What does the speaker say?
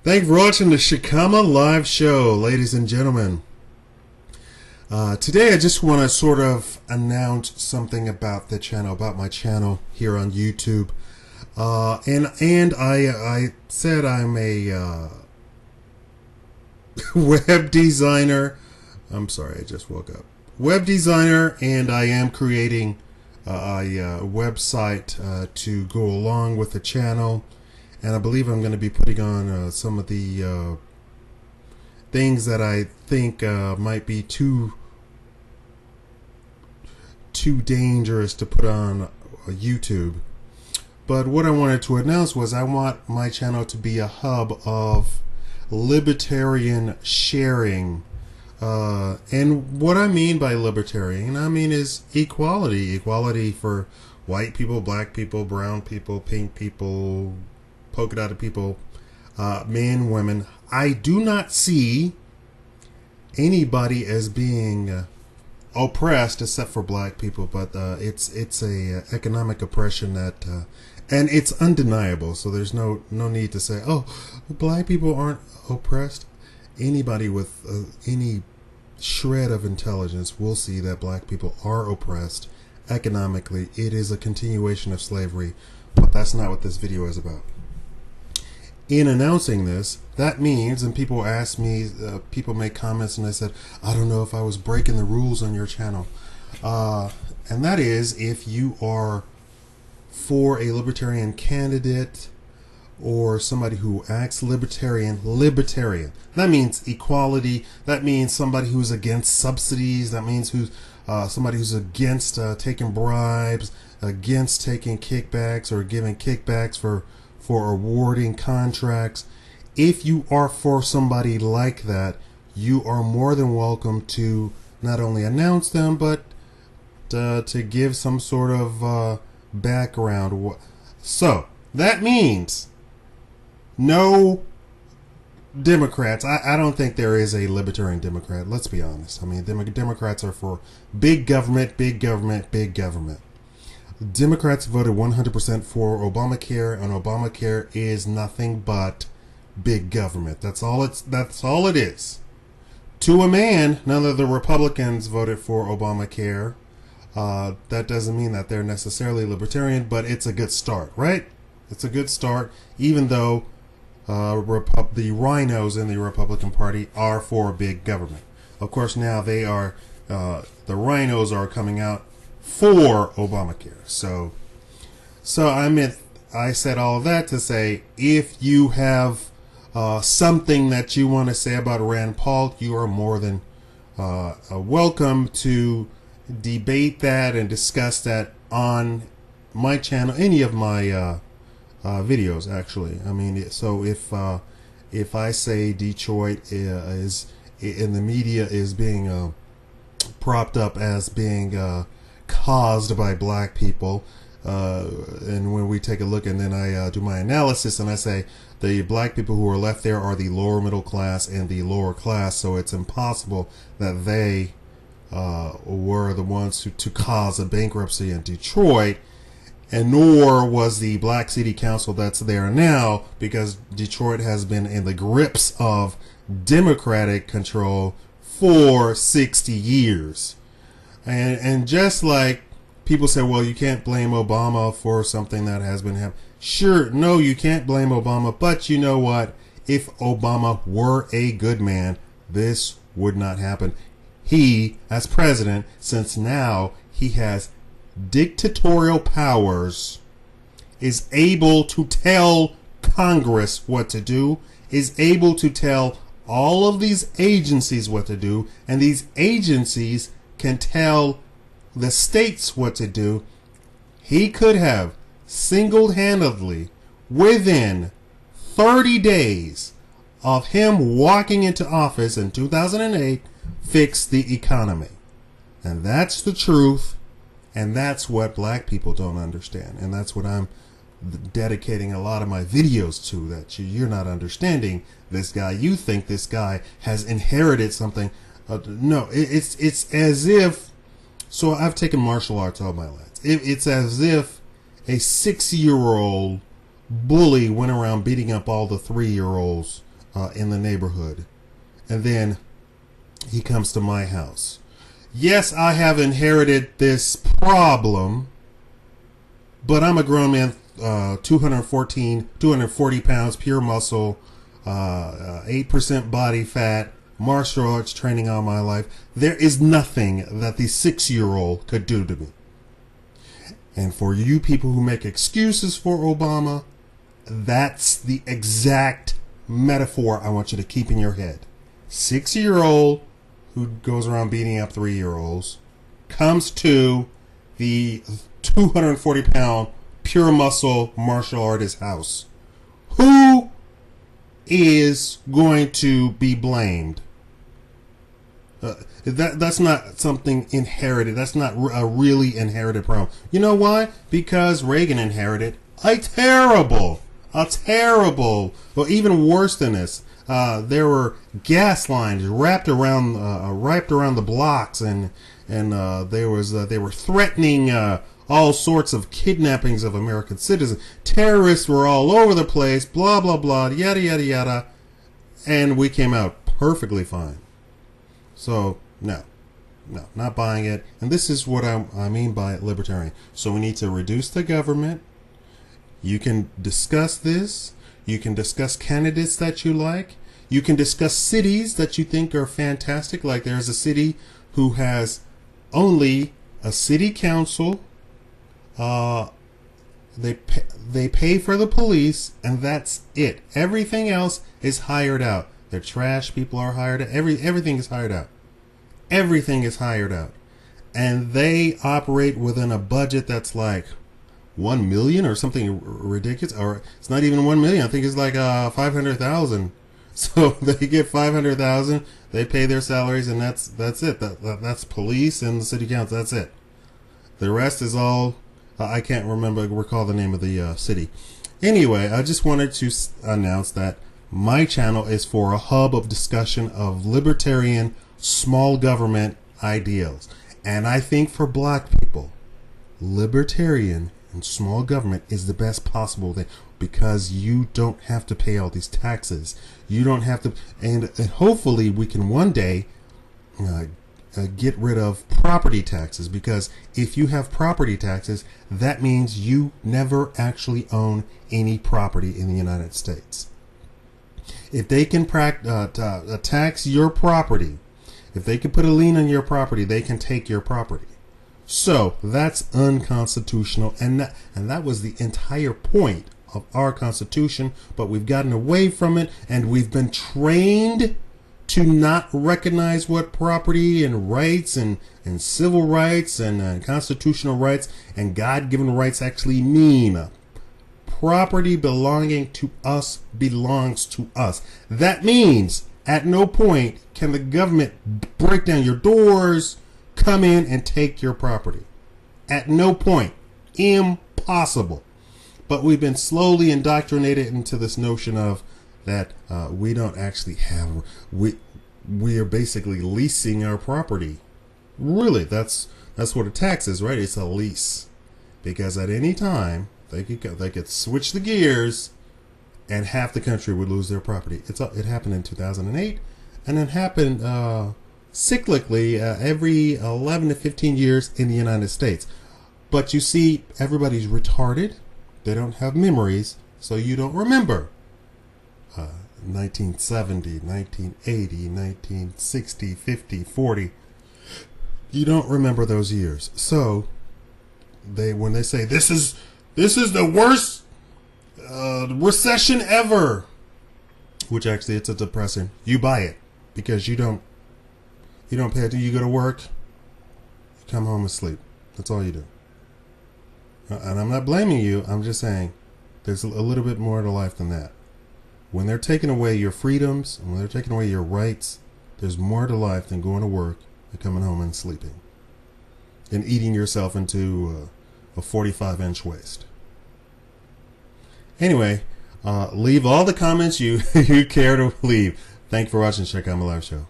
Thank you for watching the Shakaama live show, ladies and gentlemen. Today I just want to sort of announce something about the channel, about my channel here on YouTube. And I said I'm a web designer. I'm sorry, I just woke up. Web designer, and I am creating a website to go along with the channel. And I believe I'm going to be putting on some of the things that I think might be too dangerous to put on YouTube. But what I wanted to announce was I want my channel to be a hub of libertarian sharing. And what I mean by libertarian, I mean is equality. Equality for white people, black people, brown people, pink people, polka dotted people, men, women. I do not see anybody as being oppressed except for black people, but it's a economic oppression that and it's undeniable. So there's no need to say, oh, black people aren't oppressed. Anybody with any shred of intelligence will see that black people are oppressed economically. It is a continuation of slavery, but that's not what this video is about. In announcing this, that means, and people ask me, people make comments, and I said, I don't know if I was breaking the rules on your channel. And that is, if you are for a libertarian candidate or somebody who acts libertarian. That means equality. That means somebody who's against subsidies. That means somebody who's against taking bribes, against taking kickbacks or giving kickbacks for awarding contracts. If you are for somebody like that, you are more than welcome to not only announce them, but to give some sort of background. So that means no Democrats. I don't think there is a libertarian Democrat. Let's be honest. I mean, Democrats are for big government, big government, big government. Democrats voted 100% for Obamacare, and Obamacare is nothing but big government. That's all it is. To a man, none of the Republicans voted for Obamacare. That doesn't mean that they're necessarily libertarian, but it's a good start, right? It's a good start, even though the rhinos in the Republican Party are for big government. Of course, now they are, the rhinos are coming out for Obamacare. So I said all of that to say, if you have something that you want to say about Rand Paul, you are more than welcome to debate that and discuss that on my channel, any of my videos, actually. I mean, so if I say Detroit is in the media is being propped up as being caused by black people, and when we take a look and then I do my analysis and I say the black people who are left there are the lower middle class and the lower class, so it's impossible that they were the ones to cause a bankruptcy in Detroit, and nor was the black city council that's there now, because Detroit has been in the grips of Democratic control for 60 years. And just like people say, well, you can't blame Obama for something that has been happening. Sure, no, you can't blame Obama, but you know what? If Obama were a good man, this would not happen. He, as president, since now he has dictatorial powers, is able to tell Congress what to do, is able to tell all of these agencies what to do, and these agencies can tell the states what to do. He could have single-handedly, within 30 days of him walking into office in 2008, fixed the economy. And that's the truth, and that's what black people don't understand, and that's what I'm dedicating a lot of my videos to, that you're not understanding this guy. You think this guy has inherited something. No, it's as if, so I've taken martial arts all my life. It's as if a 6-year-old bully went around beating up all the 3-year-olds in the neighborhood. And then he comes to my house. Yes, I have inherited this problem, but I'm a grown man, 240 pounds, pure muscle, 8% body fat, martial arts training all my life. There is nothing that the 6-year-old could do to me. And for you people who make excuses for Obama, that's the exact metaphor I want you to keep in your head. 6-year-old who goes around beating up 3-year-olds comes to the 240-pound pure muscle martial artist house. Who is going to be blamed? That's not something inherited. That's not a really inherited problem. You know why? Because Reagan inherited a terrible, well, even worse than this. There were gas lines wrapped around the blocks, and they were threatening all sorts of kidnappings of American citizens. Terrorists were all over the place. Blah blah blah. Yada yada yada. And we came out perfectly fine. So no, not buying it. And this is what I mean by libertarian. So we need to reduce the government. You can discuss this. You can discuss candidates that you like. You can discuss cities that you think are fantastic. Like there's a city who has only a city council. They pay for the police, and that's it. Everything else is hired out. Their trash people are hired out. Everything is hired out. Everything is hired out. And they operate within a budget that's like 1 million or something ridiculous. Or it's not even 1 million. I think it's like 500,000. So they get 500,000. They pay their salaries, and that's it. That's police and the city council. That's it. The rest is all I can't recall the name of the city. Anyway, I just wanted to announce that my channel is for a hub of discussion of libertarian small government ideals. And I think for black people, libertarian and small government is the best possible thing, because you don't have to pay all these taxes. You don't have to, and hopefully we can one day get rid of property taxes, because if you have property taxes, that means you never actually own any property in the United States. If they can tax your property, if they can put a lien on your property, they can take your property. So that's unconstitutional, and that was the entire point of our Constitution, but we've gotten away from it, and we've been trained to not recognize what property and rights and civil rights and constitutional rights and God-given rights actually mean. Property belonging to us belongs to us. That means at no point can the government break down your doors, come in and take your property. At no point. Impossible. But we've been slowly indoctrinated into this notion of that we don't actually have, we are basically leasing our property. Really, that's what a tax is, right? It's a lease, because at any time they could switch the gears, and half the country would lose their property. It happened in 2008, and it happened cyclically every 11 to 15 years in the United States. But you see, everybody's retarded. They don't have memories, so you don't remember. 1970, 1980, 1960, 50, 40. You don't remember those years. So when they say this is the worst recession ever, which actually it's a depressing, you buy it because you don't pay attention. You go to work, you come home and sleep. That's all you do. And I'm not blaming you. I'm just saying there's a little bit more to life than that. When they're taking away your freedoms and when they're taking away your rights, there's more to life than going to work and coming home and sleeping and eating yourself into a 45-inch waist. Anyway, leave all the comments you care to leave. Thank you for watching Shakaama Live Show.